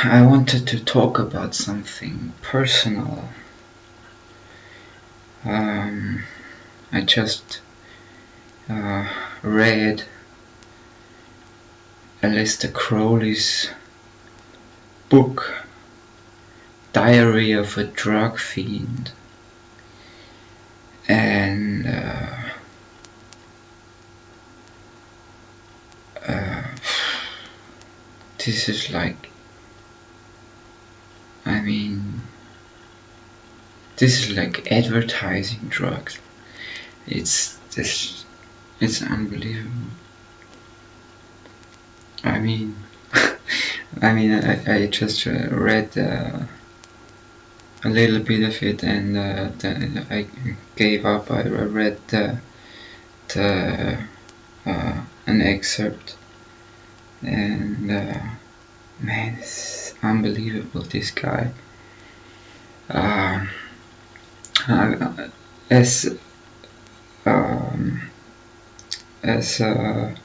I wanted to talk about something personal. I just read Aleister Crowley's book, Diary of a Drug Fiend, and this is like, this is like advertising drugs. It's unbelievable. I just read a little bit of it, and then I gave up. I read an excerpt, and man, it's unbelievable. This guy. As a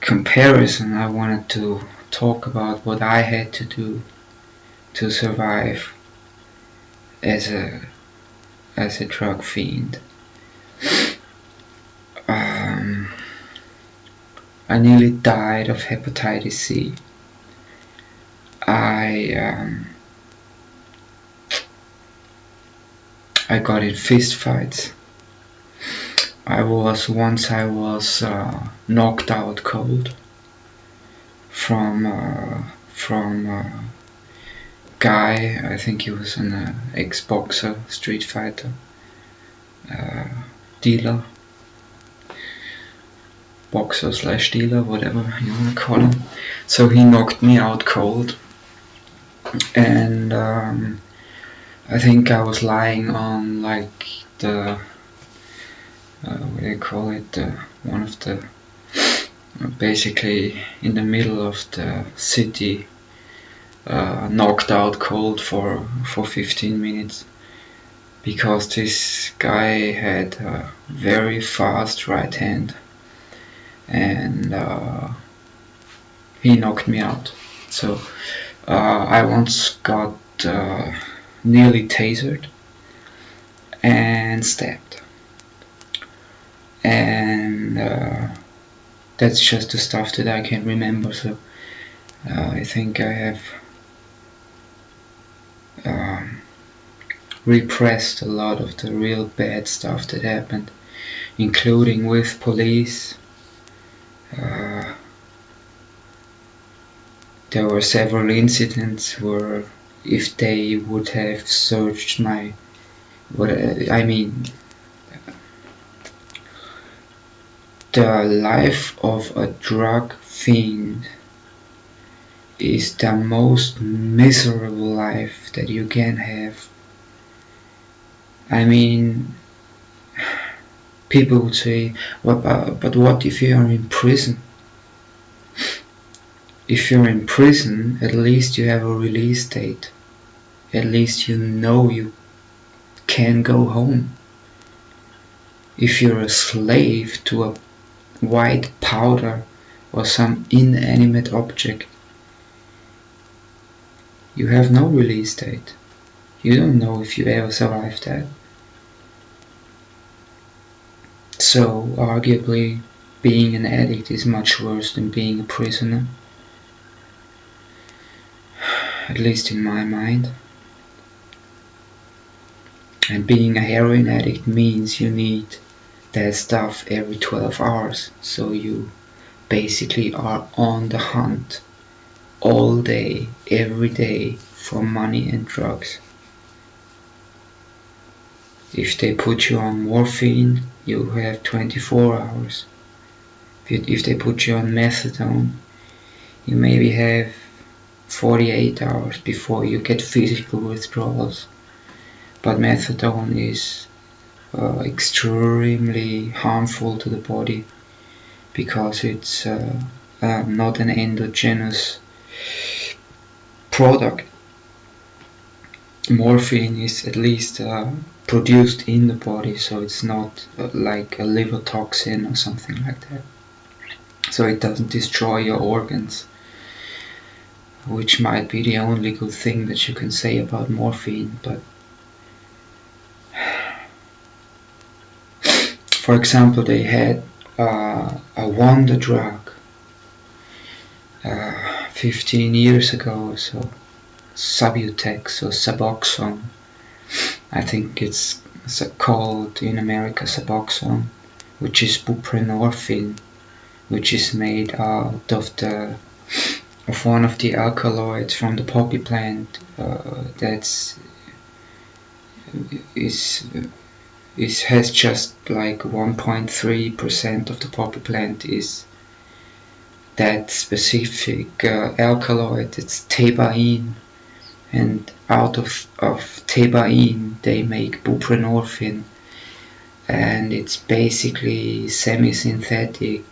comparison, I wanted to talk about what I had to do to survive as a drug fiend. I nearly died of hepatitis C. I got in fist fights. I was knocked out cold from a guy. I think he was an ex-boxer, street fighter, dealer, boxer / dealer, whatever you wanna call him. So he knocked me out cold, and I think I was lying on like the what do you call it? One of the basically in the middle of the city, knocked out cold for 15 minutes, because this guy had a very fast right hand, and he knocked me out. So I once got nearly tasered and stabbed, and that's just the stuff that I can remember. So I think I have repressed a lot of the real bad stuff that happened, including with police. There were several incidents where if they would have searched the life of a drug fiend is the most miserable life that you can have. People would say, but what if you are in prison? If you're in prison, at least you have a release date. At least you know you can go home. If you're a slave to a white powder or some inanimate object, you have no release date. You don't know if you ever survive that. So arguably being an addict is much worse than being a prisoner, at least in my mind. And being a heroin addict means you need that stuff every 12 hours, so you basically are on the hunt all day, every day, for money and drugs. If they put you on morphine, you have 24 hours. If they put you on methadone, you maybe have 48 hours before you get physical withdrawals. But methadone is extremely harmful to the body, because it's not an endogenous product. Morphine is at least produced in the body, so it's not like a liver toxin or something like that. So it doesn't destroy your organs. which might be the only good thing that you can say about morphine. But for example, they had a wonder drug 15 years ago or so, Subutex or Suboxone. I think it's called in America Suboxone, which is buprenorphine, which is made out of one of the alkaloids from the poppy plant. Has just like 1.3% of the poppy plant is that specific alkaloid. It's thebaine, and out of thebaine they make buprenorphine, and it's basically semi-synthetic,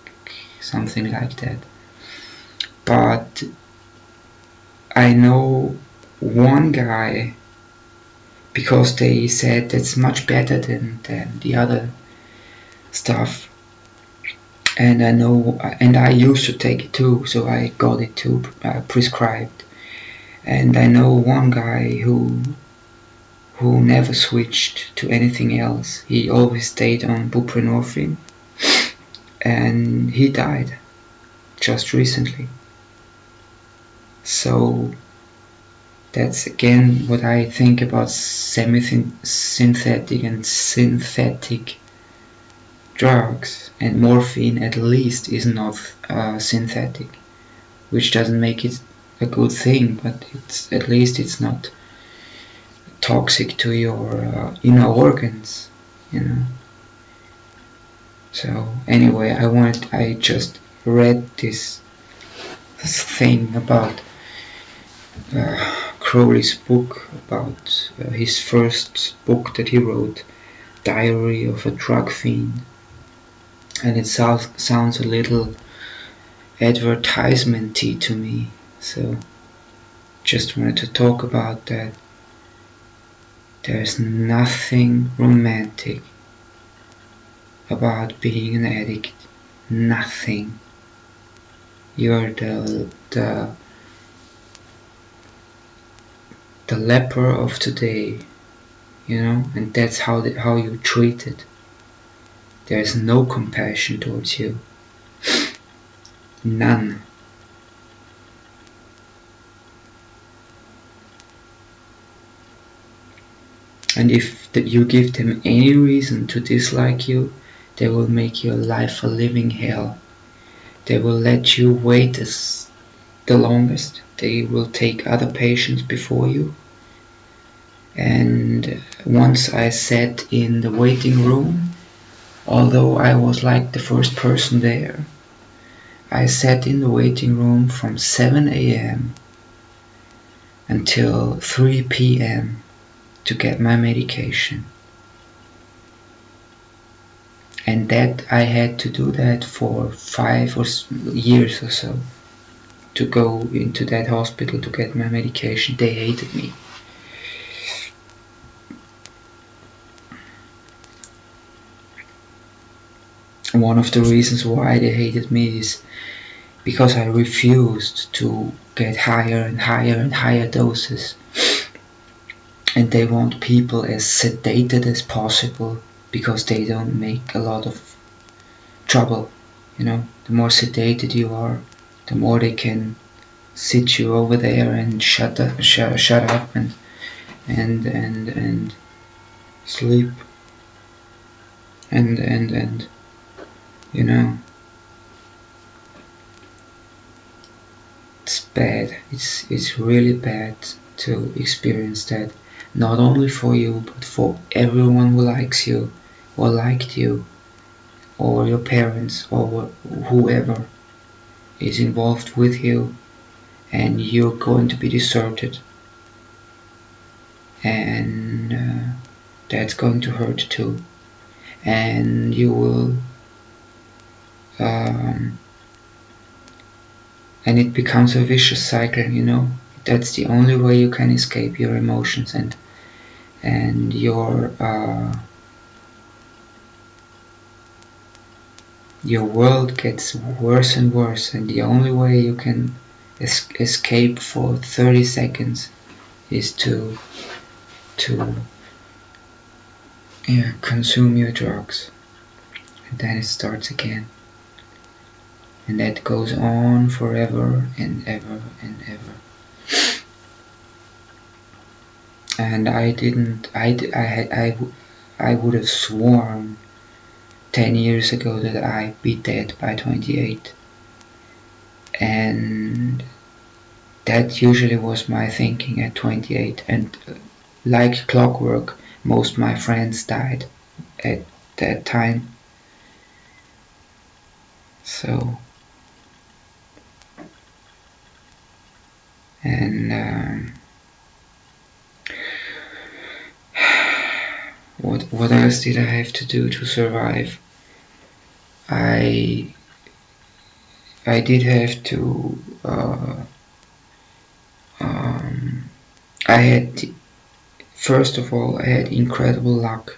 something like that. But I know one guy, because they said that's much better than the other stuff, and I used to take it too, so I got it too prescribed. And I know one guy who never switched to anything else. He always stayed on buprenorphine, and he died just recently. So that's again what I think about semi-synthetic and synthetic drugs. And morphine at least is not synthetic, which doesn't make it a good thing, but at least it's not toxic to your inner organs, you know. So anyway, I just read this thing about Crowley's book, about his first book that he wrote, Diary of a Drug Fiend, and it sounds a little advertisement-y to me, so just wanted to talk about that. There's nothing romantic about being an addict. Nothing. You're the leper of today, you know, and that's how you're treated. There's no compassion towards you. None. And if you give them any reason to dislike you, they will make your life a living hell. They will let you wait the longest. They will take other patients before you. And once I sat in the waiting room, although I was like the first person there, I sat in the waiting room from 7 a.m. until 3 p.m. to get my medication. And that I had to do that for 5 years or so, to go into that hospital to get my medication. They hated me. One of the reasons why they hated me is because I refused to get higher and higher and higher doses. And they want people as sedated as possible, because they don't make a lot of trouble, you know. The more sedated you are, the more they can sit you over there and shut up and sleep and you know, it's bad. It's really bad to experience that. Not only for you, but for everyone who likes you, or liked you, or your parents, or whoever is involved with you, and you're going to be deserted. And that's going to hurt too. And you will, and it becomes a vicious cycle, you know. That's the only way you can escape your emotions, and your world gets worse and worse, and the only way you can escape for 30 seconds is to consume your drugs, and then it starts again, and that goes on forever and ever and ever. And I would have sworn 10 years ago that I'd be dead by 28, and that usually was my thinking at 28, and like clockwork, most of my friends died at that time. So, and what else did I have to do to survive? I did have to. I had, first of all, I had incredible luck.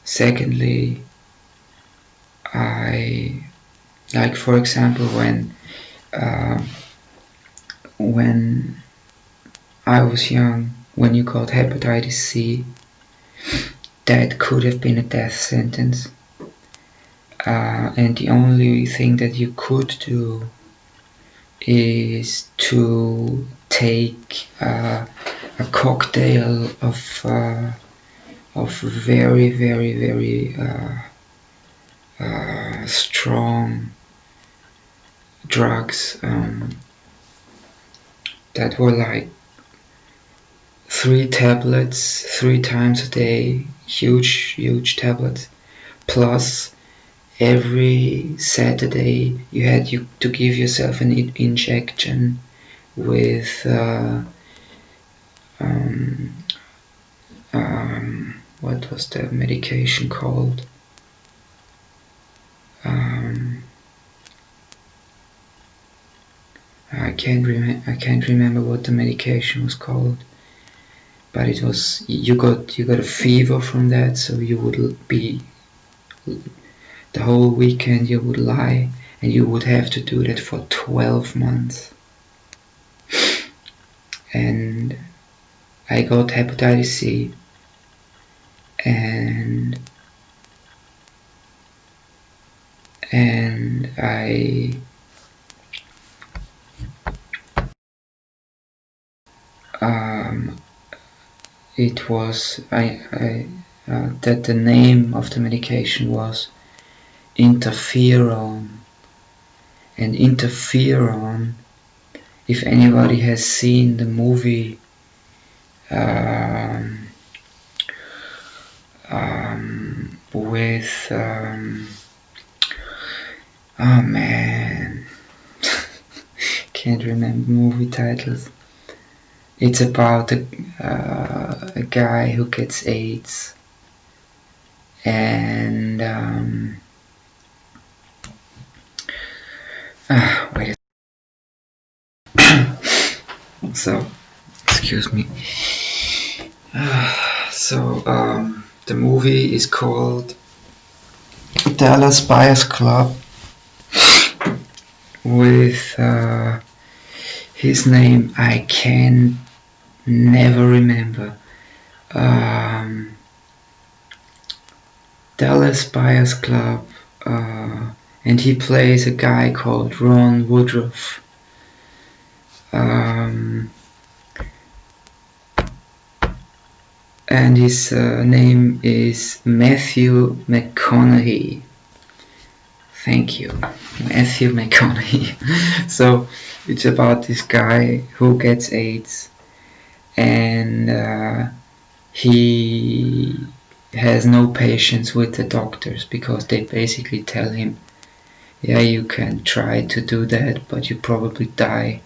Secondly, like for example, when I was young, when you got hepatitis C, that could have been a death sentence. And the only thing that you could do is to take a cocktail of very, very, very strong drugs that were like 3 tablets 3 times a day, huge tablets, plus every Saturday you had to give yourself an injection with what was the medication called? I can't remember what the medication was called, but it was, you got a fever from that, so you would be, the whole weekend you would lie, and you would have to do that for 12 months. And I got hepatitis C, and it was that the name of the medication was interferon. And interferon, if anybody has seen the movie with oh man, can't remember movie titles. It's about a guy who gets AIDS, and wait. So, excuse me. The movie is called Dallas Buyers Club, with his name I can never remember. Dallas Buyers Club, and he plays a guy called Ron Woodruff. And his name is Matthew McConaughey. Thank you, Matthew McConaughey. So it's about this guy who gets AIDS, and he has no patience with the doctors, because they basically tell him, yeah, you can try to do that, but you probably die.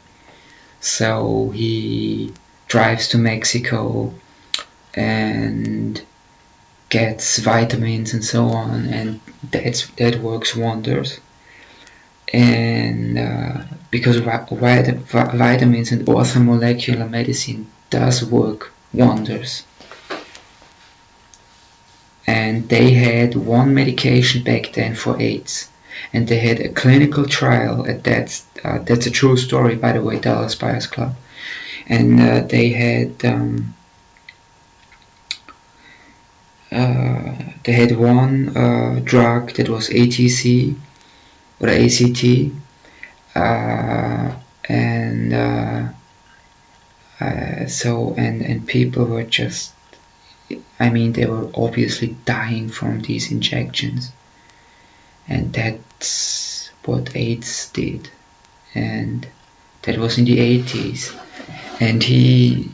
So he drives to Mexico and gets vitamins and so on, and that works wonders. And because vitamins and orthomolecular medicine does work wonders, and they had one medication back then for AIDS, and they had a clinical trial at that. That's a true story, by the way, Dallas Buyers Club. And they had one drug that was ATC or ACT, and people were just, I mean, they were obviously dying from these injections, and that's what AIDS did. And that was in the 80s, and he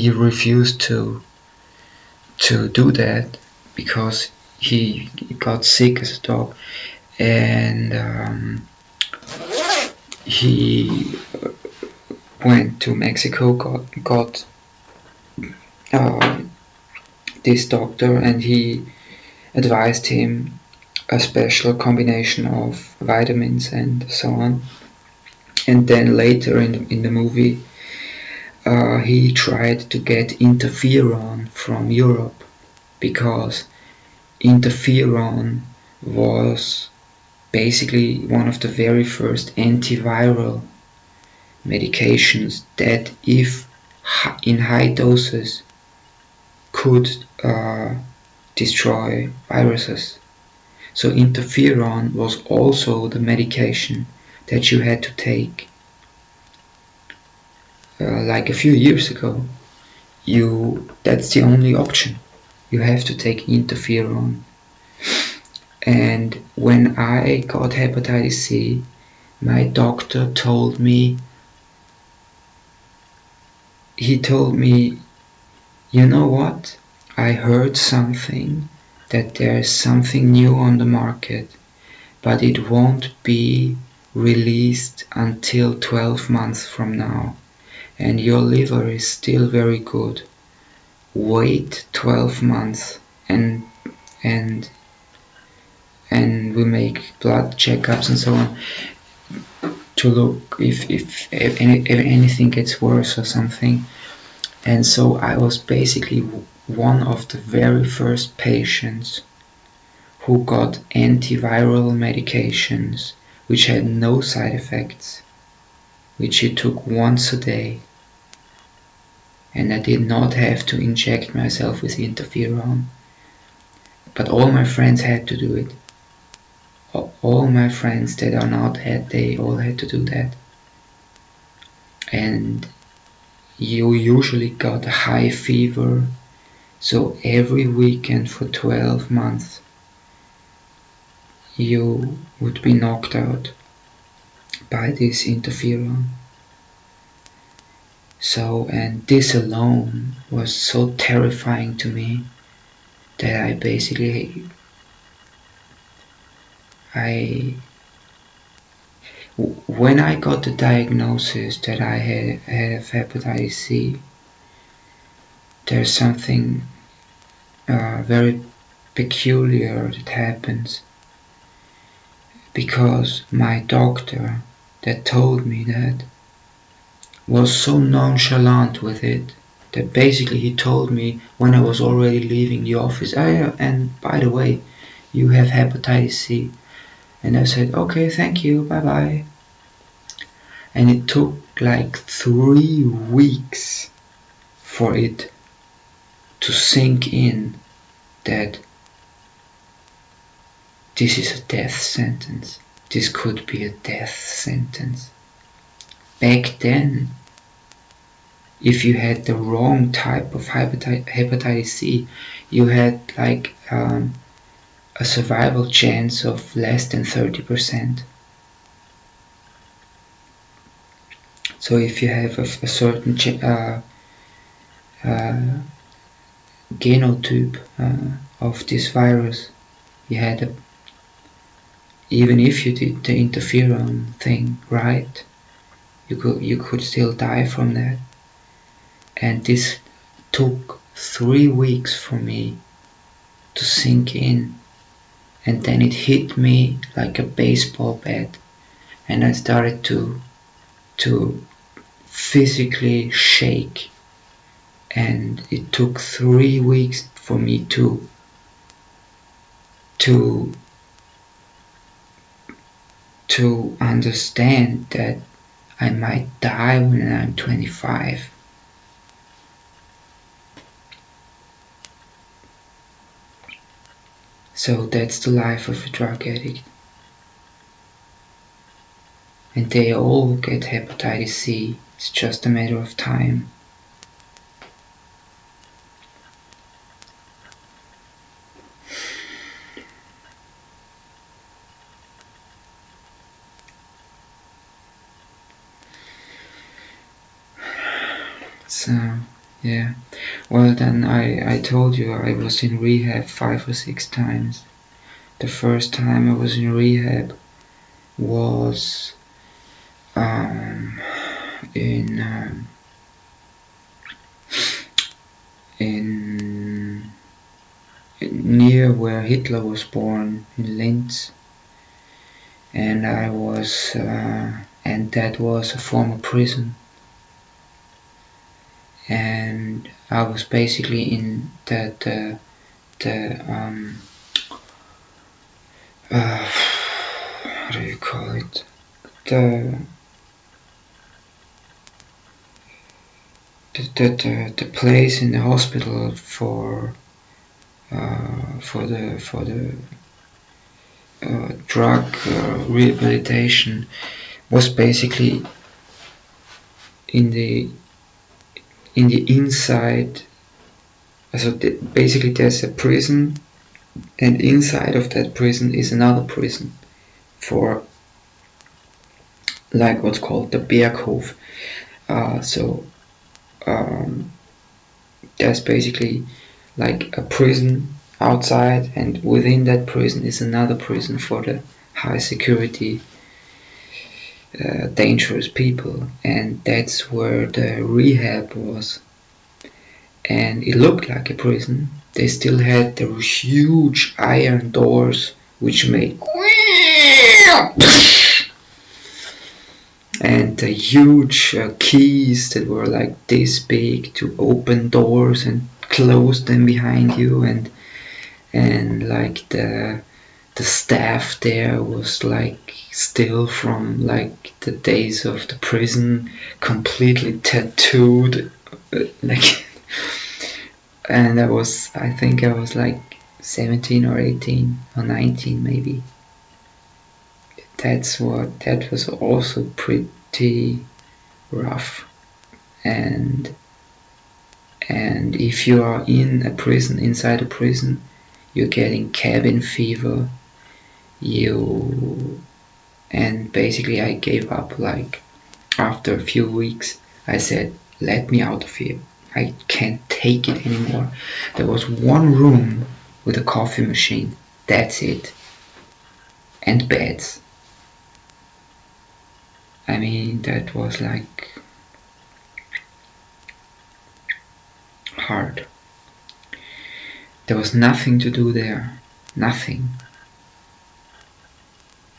refused to do that because he got sick as a dog, and he went to Mexico, got this doctor, and he advised him a special combination of vitamins and so on. And then later in the movie, he tried to get interferon from Europe, because interferon was basically one of the very first antiviral medications that, if in high doses, could destroy viruses. So interferon was also the medication that you had to take. Like a few years ago, that's the only option. You have to take interferon. And when I got hepatitis C, my doctor told me, you know what? I heard something, that there's something new on the market, but it won't be released until 12 months from now, and your liver is still very good. Wait 12 months and we make blood checkups and so on to look if anything gets worse or something. And so I was basically one of the very first patients who got antiviral medications which had no side effects, which you took once a day, and I did not have to inject myself with interferon. But all my friends had to do it. All my friends that are not they all had to do that. And you usually got a high fever, so every weekend for 12 months you would be knocked out by this interferon. So, and this alone was so terrifying to me that I basically, when I got the diagnosis that I have hepatitis C, there's something very peculiar that happens, because my doctor that told me that was so nonchalant with it that basically he told me when I was already leaving the office, and by the way, you have hepatitis C. And I said, okay, thank you, bye bye. And it took like 3 weeks for it to sink in that this is a death sentence. This could be a death sentence. Back then, if you had the wrong type of hepatitis C, you had like a survival chance of less than 30%. So if you have a certain genotype of this virus, you had even if you did the interferon thing right, you could still die from that. And this took 3 weeks for me to sink in, and then it hit me like a baseball bat, and I started to physically shake, and it took 3 weeks for me to to understand that I might die when I'm 25. So that's the life of a drug addict. And they all get hepatitis C. It's just a matter of time. So, yeah. Well, then I told you I was in rehab 5 or 6 times. The first time I was in rehab was in near where Hitler was born, in Linz, and I was and that was a former prison, and I was basically in the how do you call it, the place in the hospital for the drug rehabilitation, was basically in the inside. So basically there's a prison, and inside of that prison is another prison for like what's called the Berghof. There's basically like a prison outside, and within that prison is another prison for the high security dangerous people, and that's where the rehab was. And it looked like a prison. They still had the huge iron doors which made and the huge keys that were like this big to open doors and close them behind you, and like the staff there was like still from like the days of the prison, completely tattooed, like. And I think I was like 17 or 18 or 19 maybe. That was also pretty rough. And if you are in a prison, inside a prison, you're getting cabin fever. And basically I gave up. Like after a few weeks, I said, let me out of here. I can't take it anymore. There was one room with a coffee machine. That's it. And beds. I mean, that was like hard. There was nothing to do there. Nothing.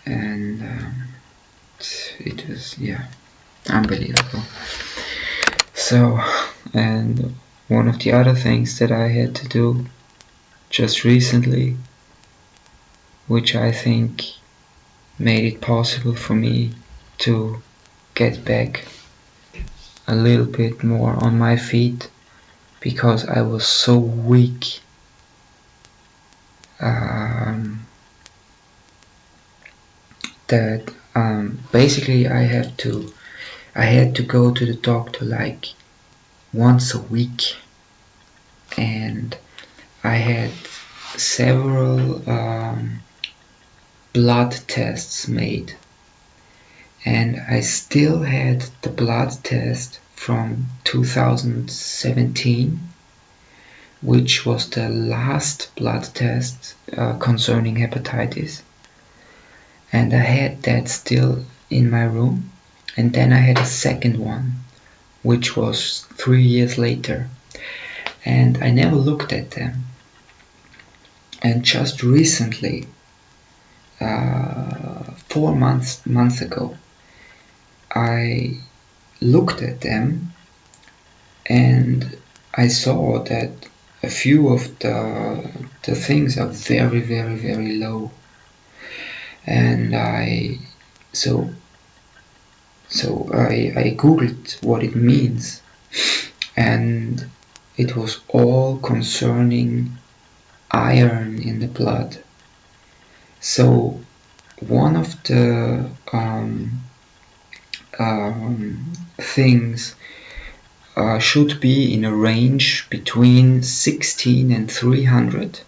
And it was, yeah, unbelievable. So, and one of the other things that I had to do just recently, which I think made it possible for me to get back a little bit more on my feet, because I was so weak. That basically I had to go to the doctor like once a week, and I had several blood tests made, and I still had the blood test from 2017, which was the last blood test concerning hepatitis, and I had that still in my room. And then I had a second one, which was 3 years later, and I never looked at them. And just recently, 4 months ago, I looked at them, and I saw that a few of the things are very, very, very low, and I googled what it means, and it was all concerning iron in the blood. So one of the things should be in a range between 16 and 300,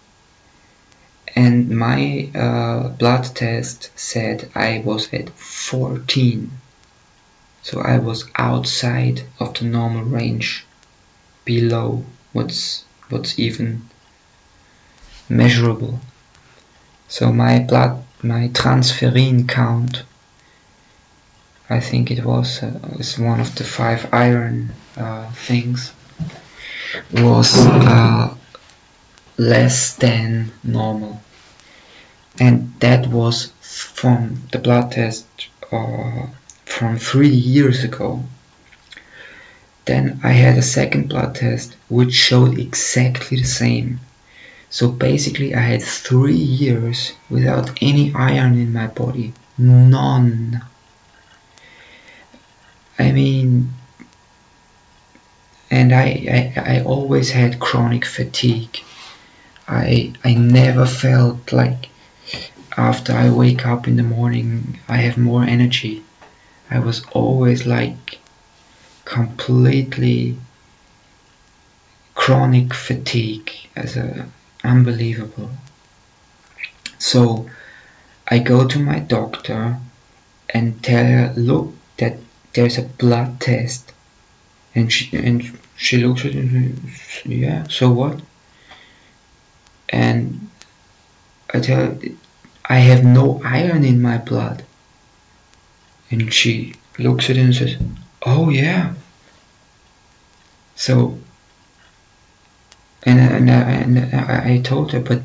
and my blood test said I was at 14, so I was outside of the normal range, below what's even measurable. So my transferrin count, I think it was one of the 5 iron things, was less than normal, and that was from the blood test from 3 years ago. Then I had a second blood test which showed exactly the same. So basically I had 3 years without any iron in my body. None. I mean, and I always had chronic fatigue. I never felt like after I wake up in the morning I have more energy. I was always like completely chronic fatigue, as a unbelievable. So I go to my doctor and tell her, look, that there's a blood test, and she looks at it and says, yeah, so what? And I tell her, I have no iron in my blood, and she looks at it and says, oh yeah. So and I told her, but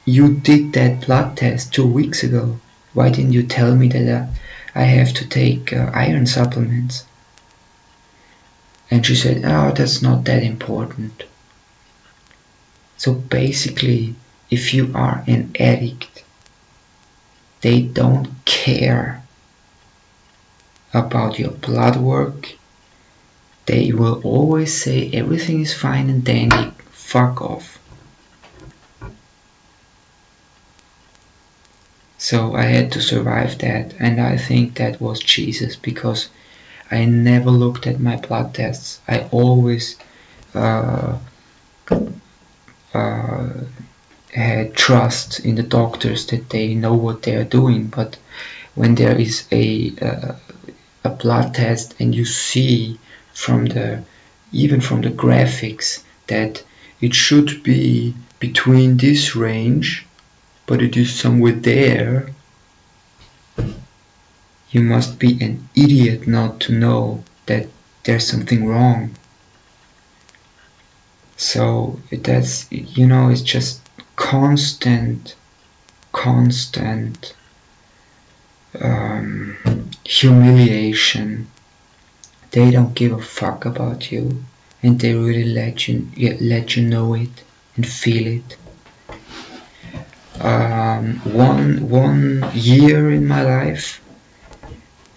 you did that blood test 2 weeks ago. Why didn't you tell me that I have to take iron supplements? And she said, oh, that's not that important. So basically, if you are an addict, they don't care about your blood work. They will always say everything is fine and dandy, fuck off. So I had to survive that, and I think that was Jesus, because I never looked at my blood tests. I always had trust in the doctors that they know what they are doing. But when there is a blood test and you see even from the graphics that it should be between this range, but it is somewhere there, you must be an idiot not to know that there's something wrong. So that's, it's just constant humiliation. They don't give a fuck about you, and they really let you know it and feel it. One year in my life,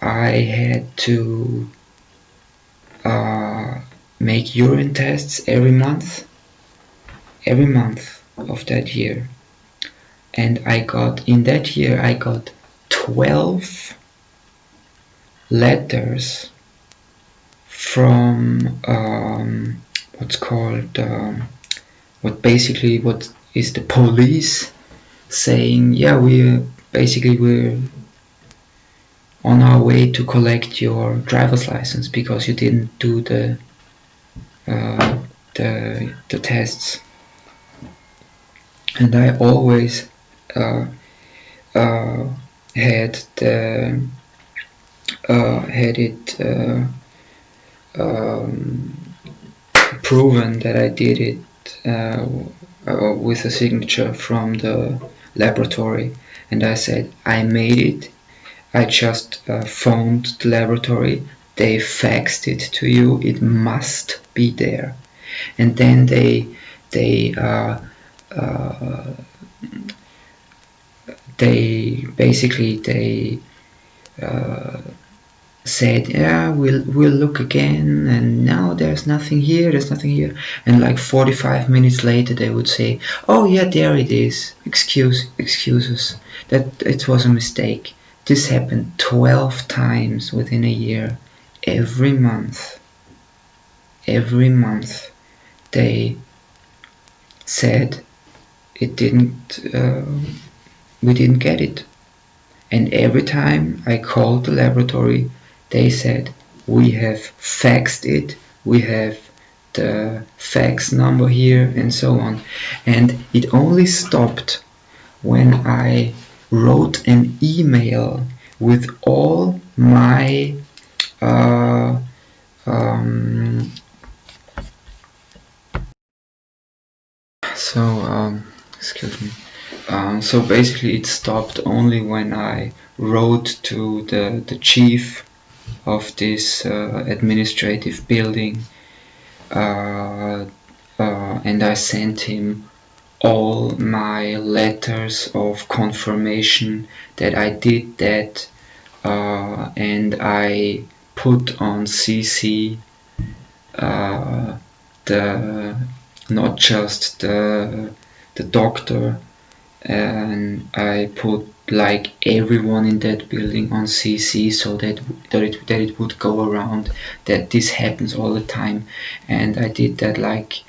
I had to make urine tests every month of that year, and in that year I got 12 letters from what is the police, saying, yeah, we're on our way to collect your driver's license because you didn't do the tests. And I always had it proven that I did it with a signature from the laboratory, and I said, I made it. I just phoned the laboratory, they faxed it to you, it must be there. And then they they basically said, yeah, we'll look again, and now there's nothing here, and like 45 minutes later they would say, oh yeah, there it is, excuses, that it was a mistake. This happened 12 times within a year. Every month they said it didn't we didn't get it. And every time I called the laboratory, they said, we have faxed it, we have the fax number here, and so on. And it only stopped when I wrote an email with all my excuse me. So basically it stopped only when I wrote to the chief of this administrative building, and I sent him all my letters of confirmation that I did that, and I put on CC the not just the doctor, and I put like everyone in that building on CC, so that it would go around that this happens all the time. And I did that like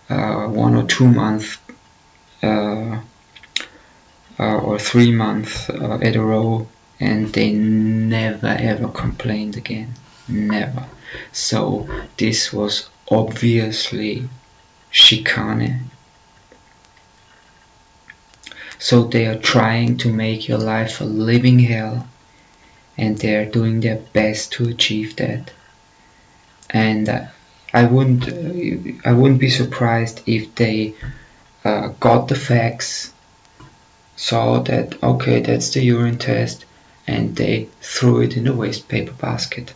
1 or 2 months or 3 months at a row, and they never ever complained again, never. So this was obviously chicane. So they are trying to make your life a living hell, and they are doing their best to achieve that. And I wouldn't be surprised if they got the facts, saw that okay, that's the urine test, and they threw it in the waste paper basket.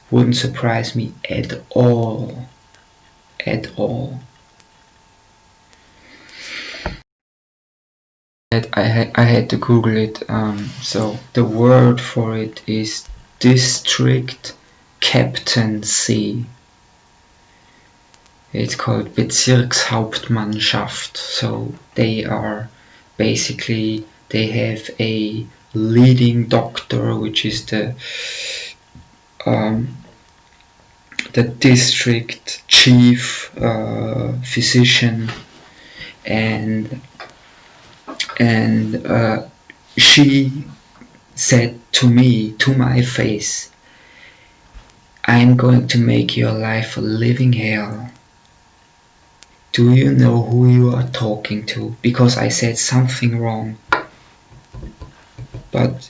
Wouldn't surprise me at all. At all. I had to Google it. So the word for it is district captaincy. It's called Bezirkshauptmannschaft. So they are basically, they have a leading doctor, which is the district chief physician, and she said to me, to my face, I'm going to make your life a living hell. Do you know who you are talking to? Because I said something wrong. But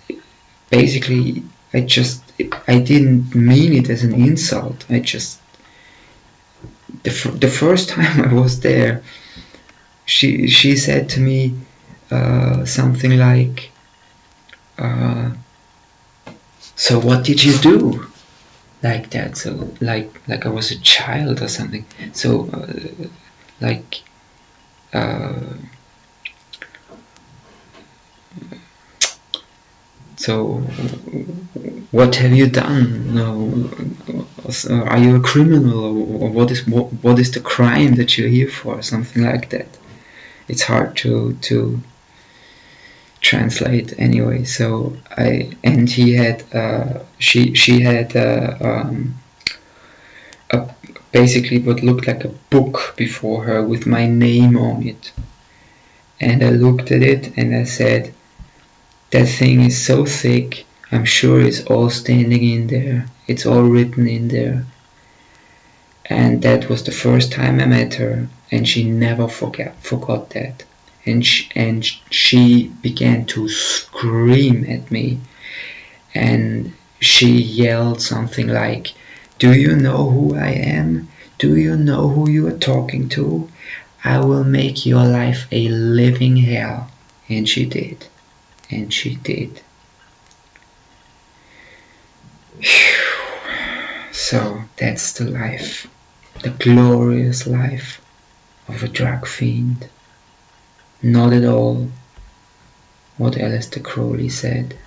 basically, I didn't mean it as an insult. The first time I was there, she said to me something like, so what did you do? Like that, so like I was a child or something. So so what have you done? Are you a criminal, or what is the crime that you're here for? Something like that. It's hard to translate anyway. So he had she had basically what looked like a book before her with my name on it, and I looked at it and I said, that thing is so thick, I'm sure it's all standing in there, it's all written in there. And that was the first time I met her, and she never forgot that. And she began to scream at me, and she yelled something like, do you know who I am? Do you know who you are talking to? I will make your life a living hell. And she did. And she did. So that's the life, the glorious life of a drug fiend. Not at all what Aleister Crowley said.